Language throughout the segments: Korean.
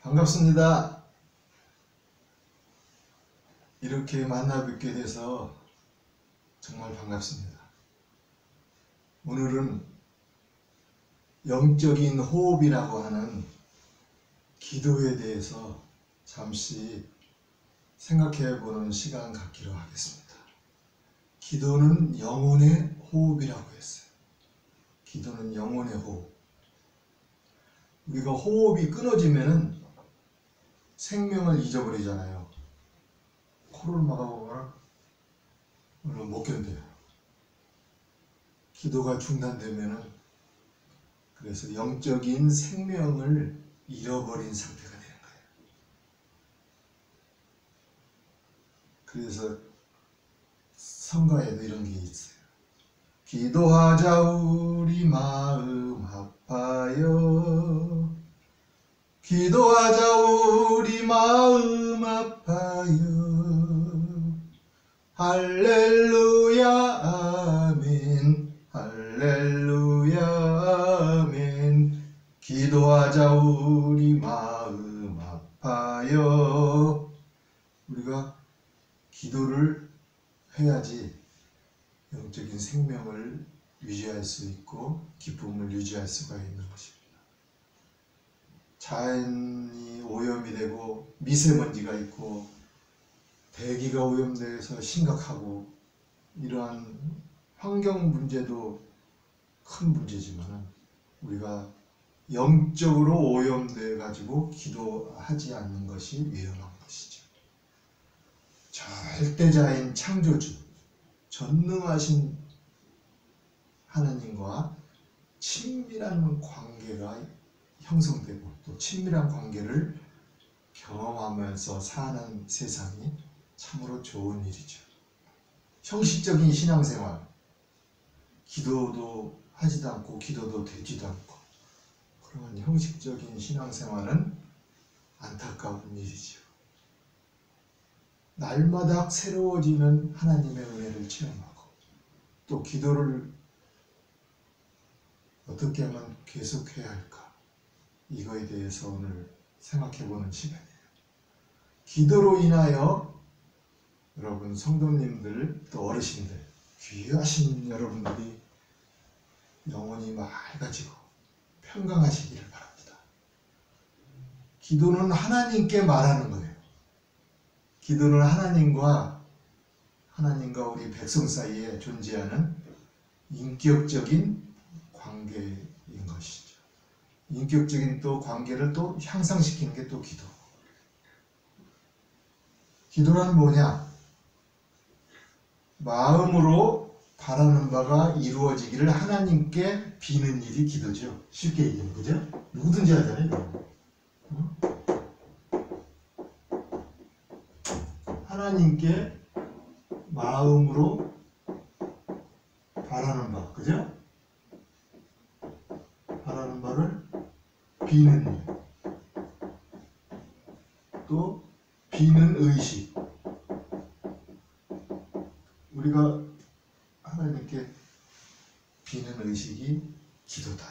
반갑습니다. 이렇게 만나 뵙게 돼서 정말 반갑습니다. 오늘은 영적인 호흡이라고 하는 기도에 대해서 잠시 생각해 보는 시간 갖기로 하겠습니다. 기도는 영혼의 호흡이라고 했어요. 기도는 영혼의 호흡. 우리가 호흡이 끊어지면은 생명을 잊어버리잖아요. 코를 막아보거나 못 견뎌요. 기도가 중단되면은 그래서 영적인 생명을 잃어버린 상태가 되는 거예요. 그래서 성가에도 이런 게 있어요. 기도하자 우리 마음 아파요. 기도하자 우리 마음 아파요. 할렐루야 아멘. 할렐루야 아멘. 기도하자 우리 마음 아파요. 우리가 기도를 해야지 영적인 생명을 유지할 수 있고 기쁨을 유지할 수가 있는 것입니다. 자연이 오염이 되고 미세먼지가 있고 대기가 오염돼서 심각하고 이러한 환경 문제도 큰 문제지만 우리가 영적으로 오염돼 가지고 기도하지 않는 것이 위험한 것이죠. 절대자인 창조주 전능하신 하나님과 친밀한 관계가 형성되고 또 친밀한 관계를 경험하면서 사는 세상이 참으로 좋은 일이죠. 형식적인 신앙생활, 기도도 하지도 않고 기도도 되지도 않고 그런 형식적인 신앙생활은 안타까운 일이죠. 날마다 새로워지는 하나님의 은혜를 체험하고 또 기도를 어떻게 하면 계속해야 할까? 이거에 대해서 오늘 생각해보는 시간이에요. 기도로 인하여 여러분 성도님들 또 어르신들 귀하신 여러분들이 영혼이 맑아지고 평강하시기를 바랍니다. 기도는 하나님께 말하는 거예요. 기도는 하나님과 우리 백성 사이에 존재하는 인격적인 관계인 것이죠. 인격적인 또 관계를 또 향상시키는 게 또 기도. 기도란 뭐냐? 마음으로 바라는 바가 이루어지기를 하나님께 비는 일이 기도죠. 쉽게 얘기하면 그죠? 누구든지 하잖아요. 하나님께 마음으로 바라는 바, 그죠? 바라는 바를 비는 일, 또 비는 의식. 우리가 하나님께 비는 의식이 기도다.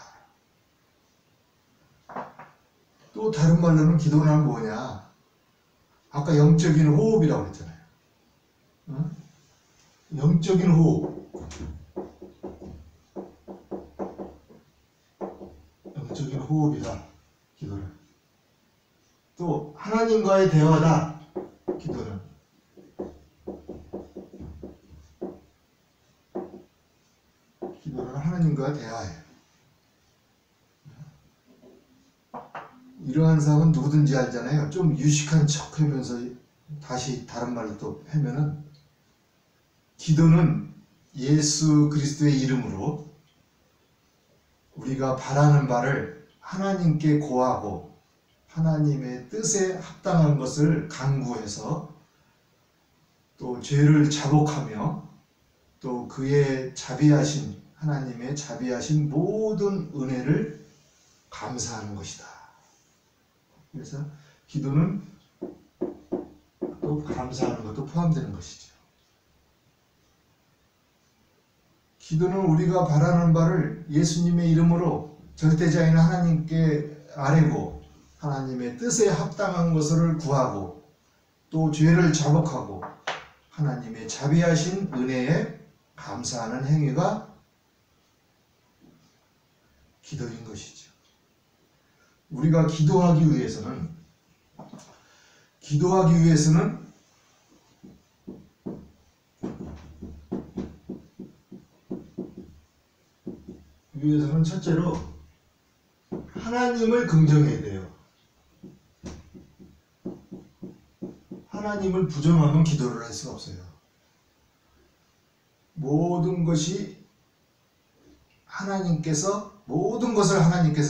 또 다른 말로는 기도는 뭐냐? 아까 영적인 호흡이라고 했잖아요. 영적인 호흡. 영적인 호흡이다. 기도는. 또 하나님과의 대화다. 기도는. 기도는 하나님과 대화예요. 이러한 사람은 누구든지 알잖아요. 좀 유식한 척 하면서 다시 다른 말로 또 하면은 기도는 예수 그리스도의 이름으로 우리가 바라는 바를 하나님께 고하고 하나님의 뜻에 합당한 것을 간구해서 또 죄를 자복하며 또 그의 자비하신 하나님의 자비하신 모든 은혜를 감사하는 것이다. 그래서 기도는 또 감사하는 것도 포함되는 것이죠. 기도는 우리가 바라는 바를 예수님의 이름으로 절대자인 하나님께 아뢰고 하나님의 뜻에 합당한 것을 구하고 또 죄를 자복하고 하나님의 자비하신 은혜에 감사하는 행위가 기도인 것이죠. 우리가 기도하기 위해서는 첫째로 하나님을 긍정해야 돼요. 하나님을 부정하면 기도를 할 수가 없어요. 모든 것을 하나님께서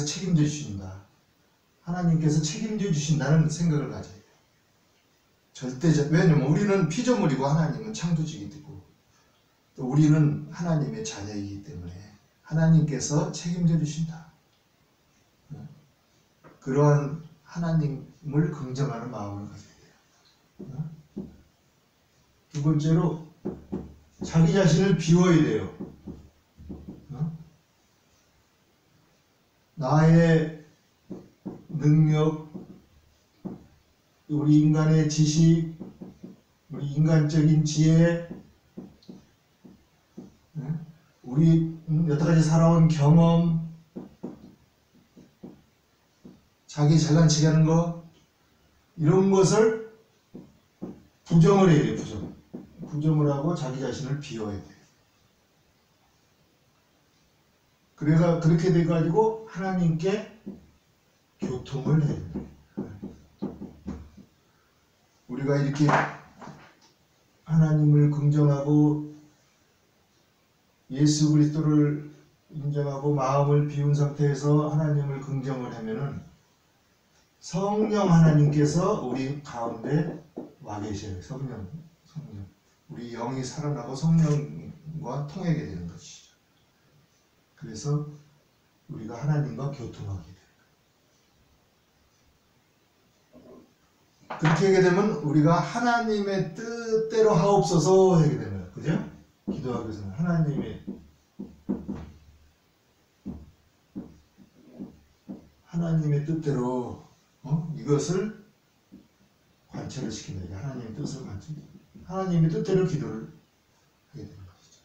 책임져 주신다. 하나님께서 책임져 주신다는 생각을 가져야 돼요. 왜냐면 우리는 피조물이고 하나님은 창조주이고 또 우리는 하나님의 자녀이기 때문에 하나님께서 책임져 주신다. 그러한 하나님을 긍정하는 마음을 가져야 돼요. 두 번째로 자기 자신을 비워야 돼요. 나의 능력, 우리 인간의 지식, 우리 인간적인 지혜, 우리 여태까지 살아온 경험, 자기 잘난치게 하는 거, 이런 것을 부정을 해야 돼요. 부정을 하고 자기 자신을 비워야 돼요. 그렇게 돼가지고 하나님께 교통을 해야 돼요. 우리가 이렇게 하나님을 긍정하고 예수 그리스도를 인정하고 마음을 비운 상태에서 하나님을 긍정을 하면은 성령 하나님께서 우리 가운데 와 계셔요. 성령. 우리 영이 살아나고 성령과 통하게 되는 것이죠. 그래서 우리가 하나님과 교통하게 돼요. 그렇게 하게 되면 우리가 하나님의 뜻대로 하옵소서 하게 되는 거예요. 그죠? 기도하기 위해서는 하나님의 뜻대로 이것을 관철을 시킨다. 하나님의 뜻을 관철. 하나님의 뜻대로 기도를 하게 되는 것이죠.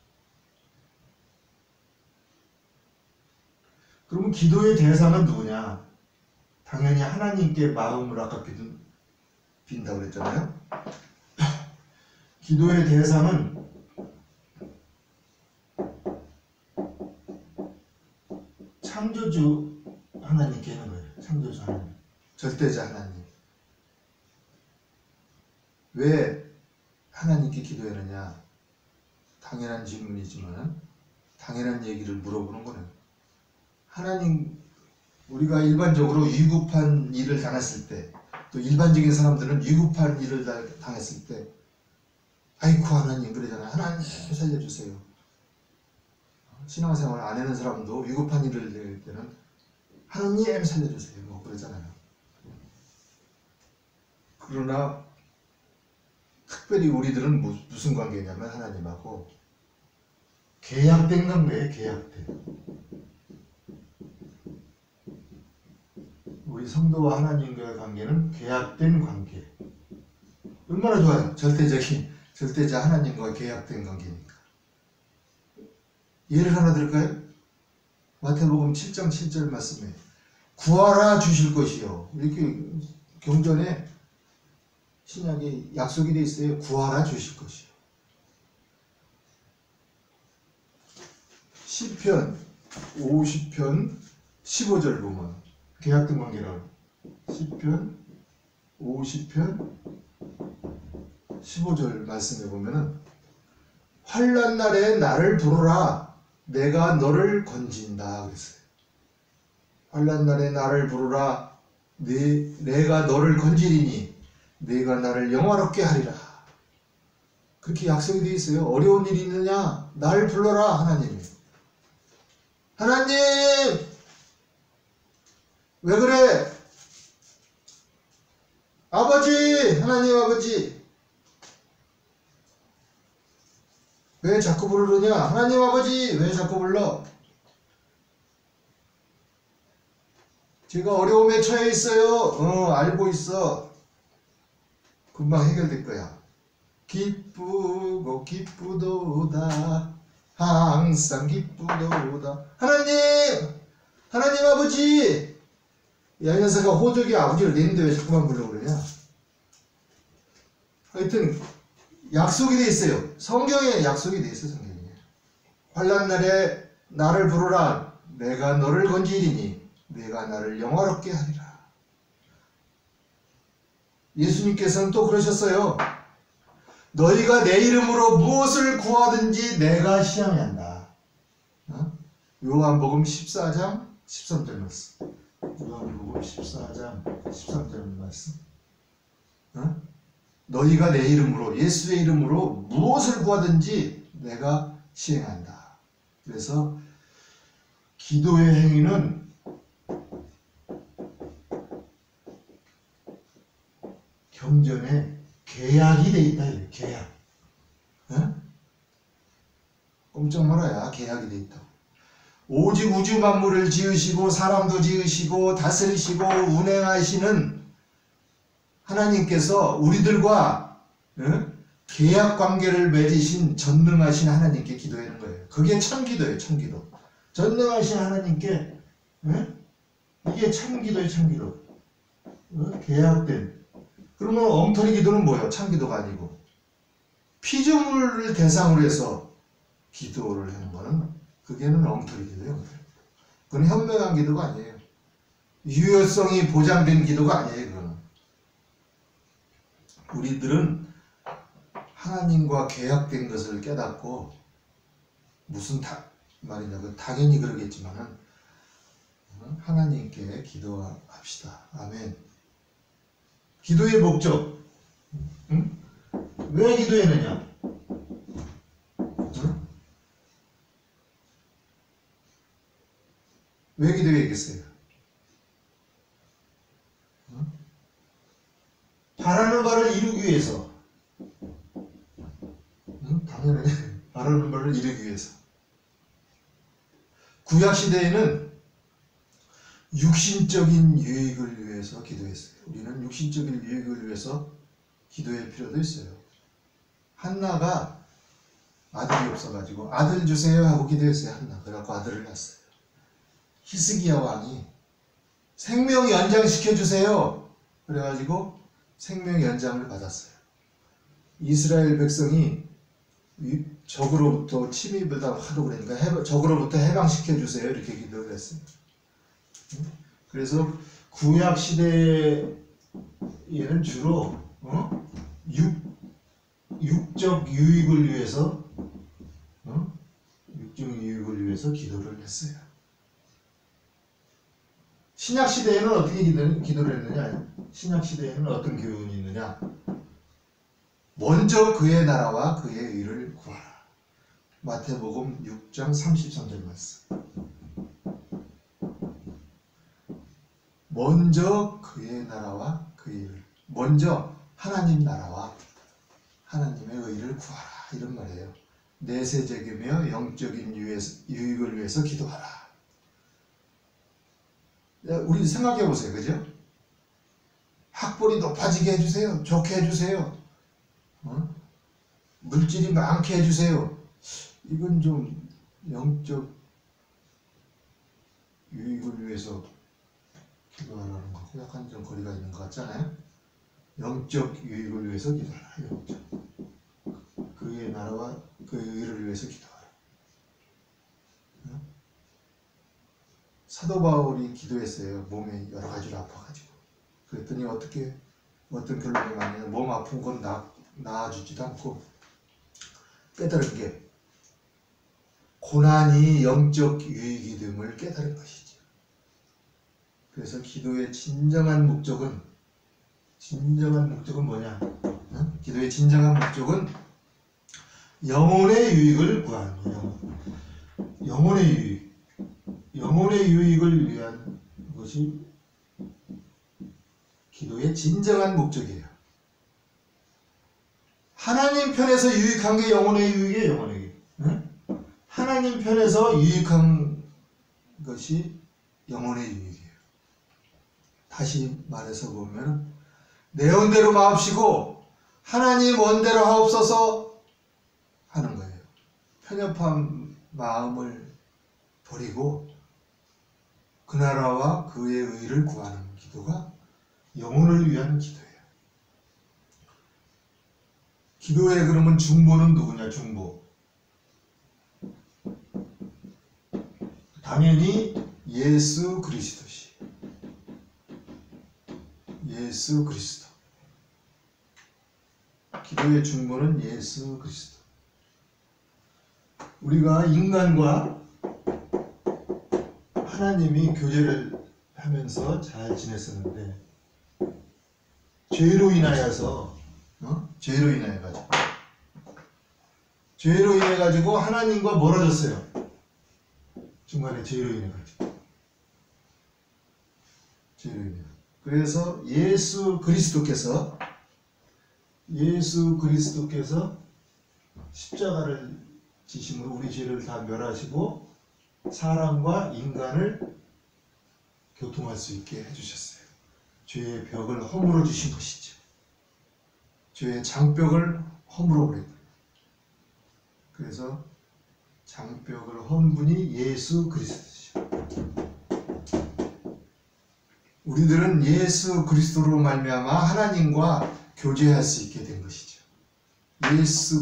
그러면 기도의 대상은 누구냐? 당연히 하나님께 마음을 아까 빈다고 그랬잖아요. 기도의 대상은 창조주 하나님께 있는 거예요. 창조주 하나님. 절대자 하나님. 왜 하나님께 기도하느냐? 당연한 질문이지만 당연한 얘기를 물어보는 거는 하나님, 우리가 일반적으로 위급한 일을 당했을 때, 또 일반적인 사람들은 위급한 일을 당했을 때 아이쿠 하나님 그러잖아요. 하나님 살려주세요. 신앙생활 안 하는 사람도 위급한 일을 낼 때는 하나님 살려주세요. 뭐 그러잖아요. 그러나 특별히 우리들은 무슨 관계냐면 하나님하고 계약된 관계예요. 계약된. 우리 성도와 하나님과의 관계는 계약된 관계. 얼마나 좋아요. 절대자 하나님과 계약된 관계니까. 예를 하나 들을까요? 마태복음 7장 7절 말씀에 구하라 주실 것이요. 이렇게 경전에 신약에 약속이 되어 있어요. 구하라 주실 것이요. 시편 50편 15절 보면 계약된 관계라고. 시편 50편 15절 말씀에 보면은 환난 날에 나를 부르라 내가 너를 건진다 그랬어요. 환난 날에 나를 부르라 내가 너를 건지리니 내가 나를 영화롭게 하리라. 그렇게 약속이 되어 있어요. 어려운 일이 있느냐? 날 불러라 하나님이. 하나님 왜 그래? 아버지, 하나님 아버지 왜 자꾸 부르느냐? 하나님 아버지 왜 자꾸 불러? 제가 어려움에 처해 있어요. 알고 있어. 금방 해결될 거야. 기쁘고 기쁘도다. 항상 기쁘도다. 하나님 아버지. 야, 이 녀석아, 호적이 아버지를 내는데 왜 자꾸만 부르려고 그러냐? 하여튼 약속이 돼 있어요. 성경에 약속이 돼 있어요. 성경에. 환난 날에 나를 부르라. 내가 너를 건지리니 내가 나를 영화롭게 하리라. 예수님께서는 또 그러셨어요. 너희가 내 이름으로 무엇을 구하든지 내가 시행한다. 요한복음 14장 13절 말씀. 요한복음 14장 13절 말씀. 너희가 내 이름으로, 예수의 이름으로 무엇을 구하든지 내가 시행한다. 그래서 기도의 행위는 경전에 계약이 돼 있다. 계약. 꼼짝 말아야 계약이 돼 있다. 오직 우주 만물을 지으시고 사람도 지으시고 다스리시고 운행하시는 하나님께서 우리들과 계약 관계를 맺으신 전능하신 하나님께 기도하는 거예요. 그게 참기도예요. 참기도. 전능하신 하나님께 이게 참기도예요. 참기도. 계약된. 그러면 엉터리 기도는 뭐예요? 참기도가 아니고 피조물을 대상으로 해서 기도를 하는 거는 그게는 엉터리 기도예요. 그건 현명한 기도가 아니에요. 유효성이 보장된 기도가 아니에요. 그거는. 우리들은 하나님과 계약된 것을 깨닫고 무슨 말이냐고 당연히 그러겠지만은 하나님께 기도합시다. 아멘. 기도의 목적. 왜 기도했느냐? 왜 기도해야겠어요? 바라는 바를 이루기 위해서. 당연히 바라는 바를 이루기 위해서. 구약시대에는 육신적인 유익을 위해서 기도했어요. 우리는 육신적인 유익을 위해서 기도할 필요도 있어요. 한나가 아들이 없어가지고 아들 주세요 하고 기도했어요. 한나. 그래갖고 아들을 낳았어요. 히스기야 왕이 생명 연장시켜 주세요. 그래가지고 생명 연장을 받았어요. 이스라엘 백성이 적으로부터 침입을 하도 그러니까 적으로부터 해방시켜 주세요. 이렇게 기도를 했어요. 그래서 구약 시대에는 주로 육적 유익을 위해서 기도를 했어요. 신약 시대에는 어떻게 기도를 했느냐? 신약 시대에는 어떤 교훈이 있느냐? 먼저 그의 나라와 그의 의를 구하라. 마태복음 6장 33절 말씀. 먼저 그의 나라와 그의 의를. 먼저 하나님 나라와 하나님의 의를 구하라. 이런 말이에요. 내세적이며 영적인 유익을 위해서 기도하라. 우리 생각해 보세요. 그죠? 학벌이 높아지게 해주세요. 좋게 해주세요. 물질이 많게 해주세요. 이건 좀 영적 유익을 위해서 기도하라는 거고 약간 좀 거리가 있는 것 같잖아요. 영적 유익을 위해서 기도하라. 영적. 그의 나라와 그의 의를 위해서 기도하라. 사도 바울이 기도했어요. 몸이 여러 가지로 아파가지고. 그랬더니 어떤 결론이 나냐면 몸 아픈 건 나아주지도 않고 깨달은 게 고난이 영적 유익이 됨을 깨달은 것이죠. 그래서 기도의 진정한 목적은 뭐냐? 기도의 진정한 목적은 영혼의 유익을 구하는 거예요. 영혼의 유익을 위한 것이 기도의 진정한 목적이에요. 하나님 편에서 유익한 게 영혼의 유익이에요. 영혼의 유익. 하나님 편에서 유익한 것이 영혼의 유익이에요. 다시 말해서 보면 내 원대로 마옵시고 하나님 원대로 하옵소서 하는 거예요. 편협한 마음을 버리고 그 나라와 그의 의를 구하는 기도가 영혼을 위한 기도예요. 기도의 그러면 중보는 누구냐? 중보. 당연히 예수 그리스도시. 예수 그리스도. 기도의 중보는 예수 그리스도. 우리가 인간과 하나님이 교제를 하면서 잘 지냈었는데 죄로 인하여서 죄로 인해가지고 하나님과 멀어졌어요. 중간에 죄로 인해가지고. 그래서 예수 그리스도께서 십자가를 지심으로 우리 죄를 다 멸하시고 사람과 인간을 교통할 수 있게 해주셨어요. 죄의 벽을 허물어 주신 것이죠. 죄의 장벽을 허물어 버렸다. 그래서 장벽을 헐 분이 예수 그리스도시죠. 우리들은 예수 그리스도로 말미암아 하나님과 교제할 수 있게 된 것이죠.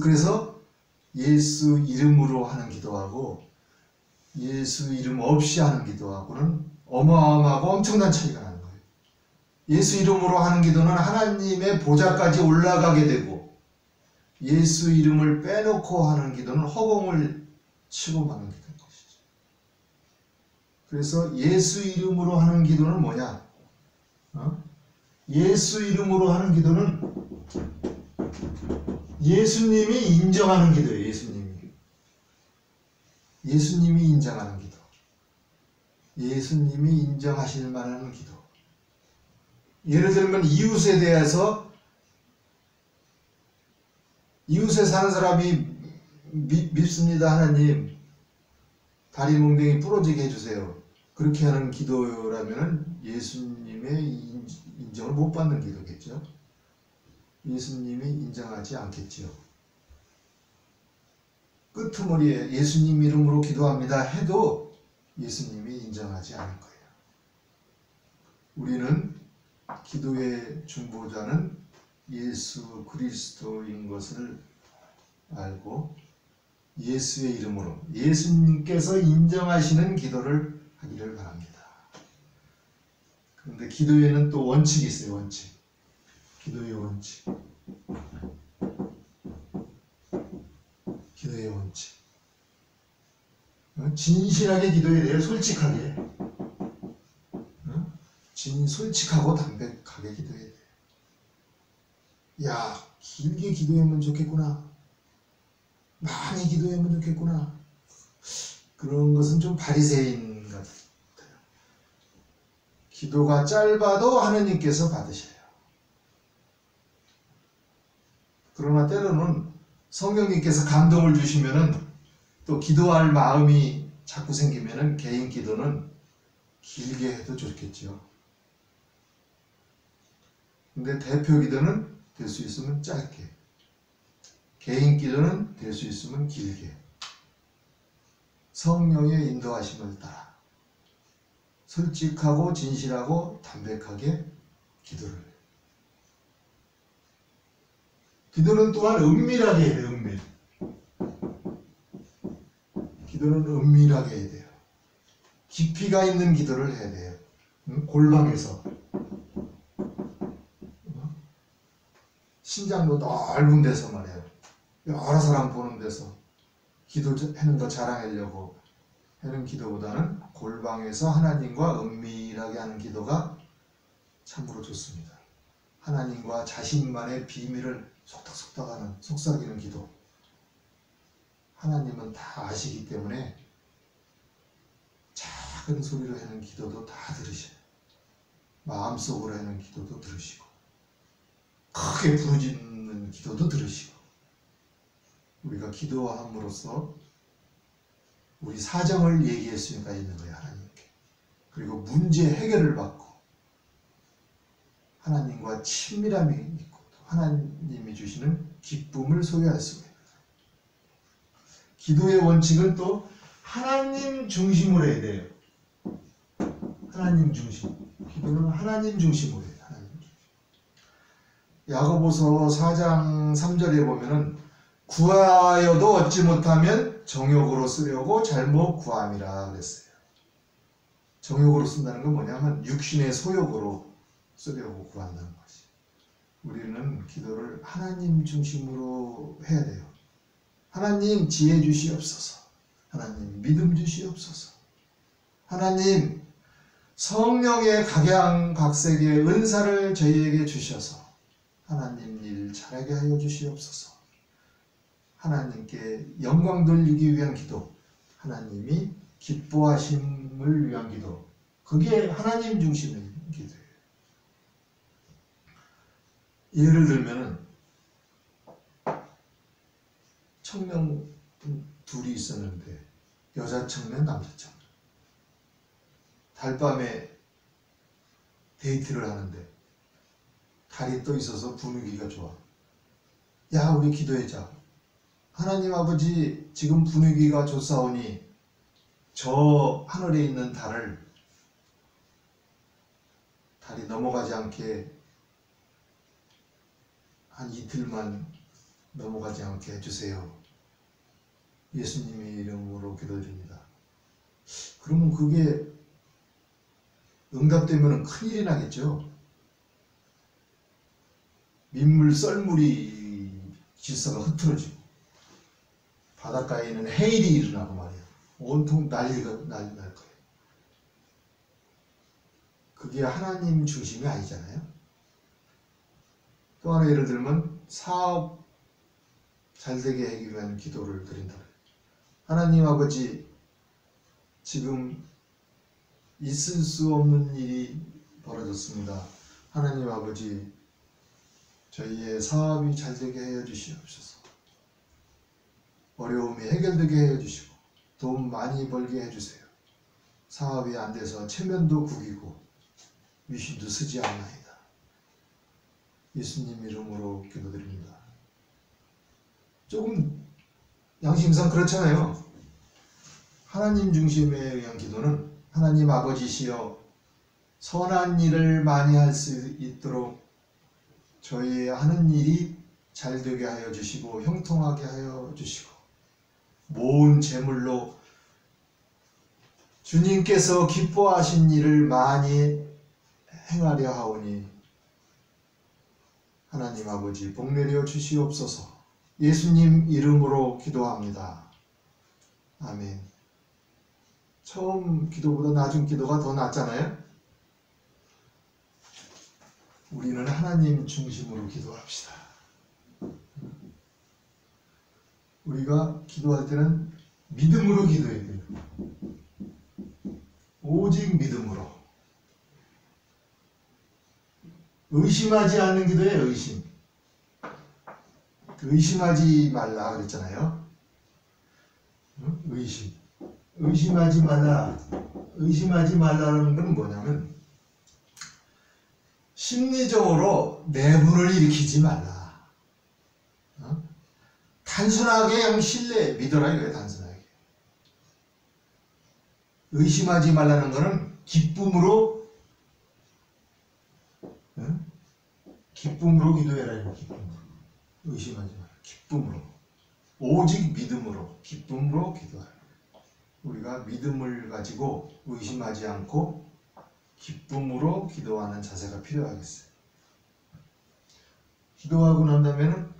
그래서 예수 이름으로 하는 기도하고 예수 이름 없이 하는 기도하고는 어마어마하고 엄청난 차이가 나는 거예요. 예수 이름으로 하는 기도는 하나님의 보좌까지 올라가게 되고 예수 이름을 빼놓고 하는 기도는 허공을 치고 마는 기도인 것이죠. 그래서 예수 이름으로 하는 기도는 뭐냐? 예수 이름으로 하는 기도는 예수님이 인정하는 기도예요. 예수님이 인정하는 기도. 예수님이 인정하실 만한 기도. 예를 들면 이웃에 대해서 이웃에 사는 사람이 밉습니다. 하나님 다리 몽둥이 부러지게 해주세요. 그렇게 하는 기도라면 예수님의 인정을 못 받는 기도겠죠. 예수님이 인정하지 않겠지요. 끄트머리에 예수님 이름으로 기도합니다 해도 예수님이 인정하지 않을 거예요. 우리는 기도의 중보자는 예수 그리스도인 것을 알고 예수의 이름으로 예수님께서 인정하시는 기도를 하기를 바랍니다. 그런데 기도에는 또 원칙이 있어요. 원칙. 기도의 원칙. 기도의 원칙. 진실하게 기도해야 돼요. 솔직하게. 솔직하고 담백하게 기도해야 돼요. 야, 길게 기도하면 좋겠구나. 많이 기도하면 좋겠구나. 그런 것은 좀 바리새인 같아요. 기도가 짧아도 하느님께서 받으셔요. 그러나 때로는 성령님께서 감동을 주시면은 또 기도할 마음이 자꾸 생기면은 개인 기도는 길게 해도 좋겠죠. 근데 대표 기도는 될 수 있으면 짧게, 개인 기도는 될 수 있으면 길게, 성령의 인도하심을 따라 솔직하고 진실하고 담백하게 기도를 해요. 기도는 또한 은밀하게 해야 돼요. 기도는 은밀하게 해야 돼요. 깊이가 있는 기도를 해야 돼요. 골방에서 신장도 넓은 데서 말이에요. 여러 사람 보는 데서 기도하는 거 자랑하려고 하는 기도보다는 골방에서 하나님과 은밀하게 하는 기도가 참으로 좋습니다. 하나님과 자신만의 비밀을 속닥속닥하는 속삭이는 기도. 하나님은 다 아시기 때문에 작은 소리로 하는 기도도 다 들으셔요. 마음속으로 하는 기도도 들으시고 크게 부르짖는 기도도 들으시고 우리가 기도함으로써 우리 사정을 얘기할 수가 있는 거예요. 하나님께. 그리고 문제 해결을 받고 하나님과 친밀함이 있고 하나님이 주시는 기쁨을 소유할 수가 있습니다. 기도의 원칙은 또 하나님 중심으로 해야 돼요. 하나님 중심. 기도는 하나님 중심으로 해요. 하나님 중심. 야고보서 4장 3절에 보면은 구하여도 얻지 못하면 정욕으로 쓰려고 잘못 구함이라 그랬어요. 정욕으로 쓴다는 건 뭐냐면 육신의 소욕으로 쓰려고 구한다는 것이. 우리는 기도를 하나님 중심으로 해야 돼요. 하나님 지혜 주시옵소서. 하나님 믿음 주시옵소서. 하나님 성령의 각양각색의 은사를 저희에게 주셔서 하나님 일 잘하게 하여 주시옵소서. 하나님께 영광 돌리기 위한 기도, 하나님이 기뻐하심을 위한 기도, 그게 하나님 중심의 기도예요. 예를 들면은 청년 둘이 있었는데 여자 청년, 남자 청년. 달밤에 데이트를 하는데 달이 떠 있어서 분위기가 좋아. 야, 우리 기도하자. 하나님 아버지, 지금 분위기가 좋사오니 저 하늘에 있는 달이 넘어가지 않게 한 이틀만 넘어가지 않게 해주세요. 예수님의 이름으로 기도드립니다. 그러면 그게 응답되면 큰일이 나겠죠. 민물, 썰물이 질서가 흐트러지고 바닷가에는 해일이 일어나고 말이야. 온통 난리가 날 거예요. 그게 하나님 중심이 아니잖아요. 또 하나 예를 들면 사업 잘되게 하기 위한 기도를 드린다. 하나님 아버지, 지금 있을 수 없는 일이 벌어졌습니다. 하나님 아버지, 저희의 사업이 잘되게 하여 주시옵소서. 어려움이 해결되게 하여 주시고 돈 많이 벌게 해주세요. 사업이 안 돼서 체면도 구기고 미신도 쓰지 않나이다. 예수님 이름으로 기도드립니다. 조금 양심상 그렇잖아요. 하나님 중심에 의한 기도는 하나님 아버지시여 선한 일을 많이 할 수 있도록 저희 하는 일이 잘되게 하여 주시고 형통하게 하여 주시고 모은 재물로 주님께서 기뻐하신 일을 많이 행하려 하오니 하나님 아버지 복내려 주시옵소서. 예수님 이름으로 기도합니다. 아멘. 처음 기도보다 나중 기도가 더 낫잖아요. 우리는 하나님 중심으로 기도합시다. 우리가 기도할 때는 믿음으로 기도해야 돼요. 오직 믿음으로. 의심하지 않는 기도예요. 의심하지 말라 그랬잖아요. 의심하지 말라. 의심하지 말라는 건 뭐냐면 심리적으로 내분을 일으키지 말라. 단순하게 그냥 신뢰, 믿어라 이거예요. 단순하게. 의심하지 말라는 거는 기쁨으로 기도해라. 이거 기쁨으로. 의심하지 마라. 기쁨으로. 오직 믿음으로, 기쁨으로 기도하라. 우리가 믿음을 가지고 의심하지 않고 기쁨으로 기도하는 자세가 필요하겠어요. 기도하고 난 다음에는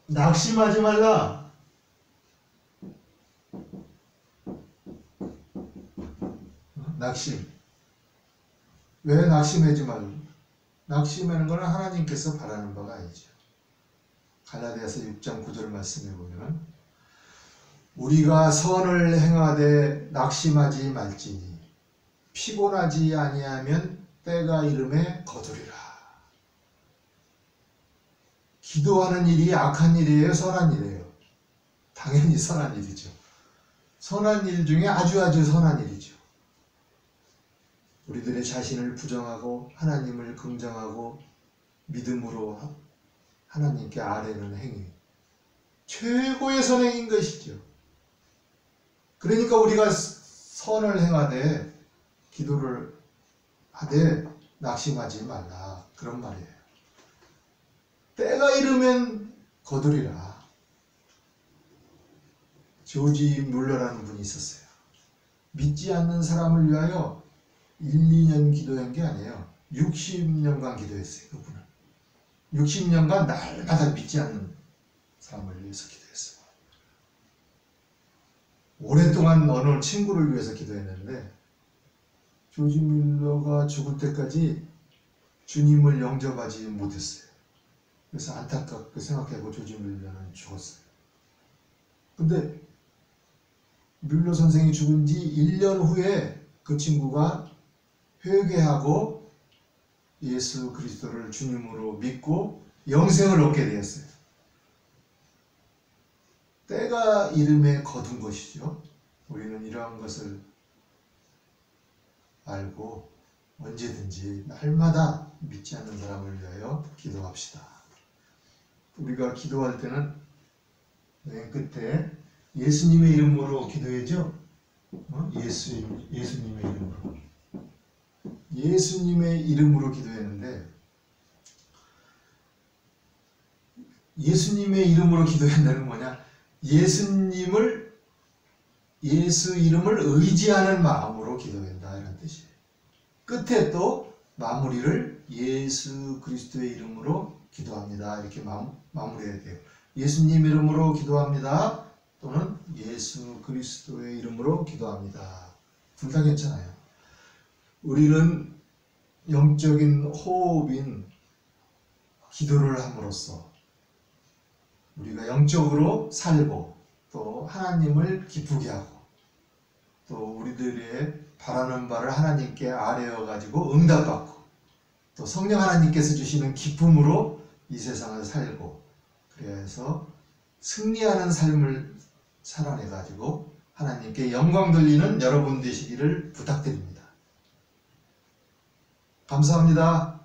낙심하지 말라. 낙심. 왜 낙심하지 말라? 낙심하는 것은 하나님께서 바라는 바가 아니죠. 갈라디아서 6장 9절 말씀에 보면 우리가 선을 행하되 낙심하지 말지니 피곤하지 아니하면 때가 이름에 거두리라. 기도하는 일이 악한 일이에요? 선한 일이에요? 당연히 선한 일이죠. 선한 일 중에 아주 선한 일이죠. 우리들의 자신을 부정하고 하나님을 긍정하고 믿음으로 하나님께 아뢰는 행위, 최고의 선행인 것이죠. 그러니까 우리가 선을 행하되 기도를 하되 낙심하지 말라, 그런 말이에요. 때가 이르면 거두리라. 조지 뮬러라는 분이 있었어요. 믿지 않는 사람을 위하여 1, 2년 기도한 게 아니에요. 60년간 기도했어요. 그분은 60년간 날마다 믿지 않는 사람을 위해서 기도했어요. 오랫동안 어느 친구를 위해서 기도했는데 조지 뮬러가 죽을 때까지 주님을 영접하지 못했어요. 그래서 안타깝게 생각하고 조지 뮬러는 죽었어요. 근데 뮬러 선생이 죽은 지 1년 후에 그 친구가 회개하고 예수 그리스도를 주님으로 믿고 영생을 얻게 되었어요. 때가 이름에 거둔 것이죠. 우리는 이러한 것을 알고 언제든지 날마다 믿지 않는 사람을 위하여 기도합시다. 우리가 기도할 때는 맨 끝에 예수님의 이름으로 기도해죠. 예수님의 이름으로. 예수님의 이름으로 기도했는데, 예수님의 이름으로 기도한다는 뭐냐? 예수 이름을 의지하는 마음으로 기도한다, 이런 뜻이에요. 끝에 또 마무리를 예수 그리스도의 이름으로 기도합니다, 이렇게 마무리해야 돼요. 예수님 이름으로 기도합니다, 또는 예수 그리스도의 이름으로 기도합니다. 둘 다 괜찮아요. 우리는 영적인 호흡인 기도를 함으로써 우리가 영적으로 살고 또 하나님을 기쁘게 하고 또 우리들의 바라는 바를 하나님께 아뢰어 가지고 응답받고 또 성령 하나님께서 주시는 기쁨으로 이 세상을 살고, 그래서 승리하는 삶을 살아내 가지고 하나님께 영광 돌리는 여러분 되시기를 부탁드립니다. 감사합니다.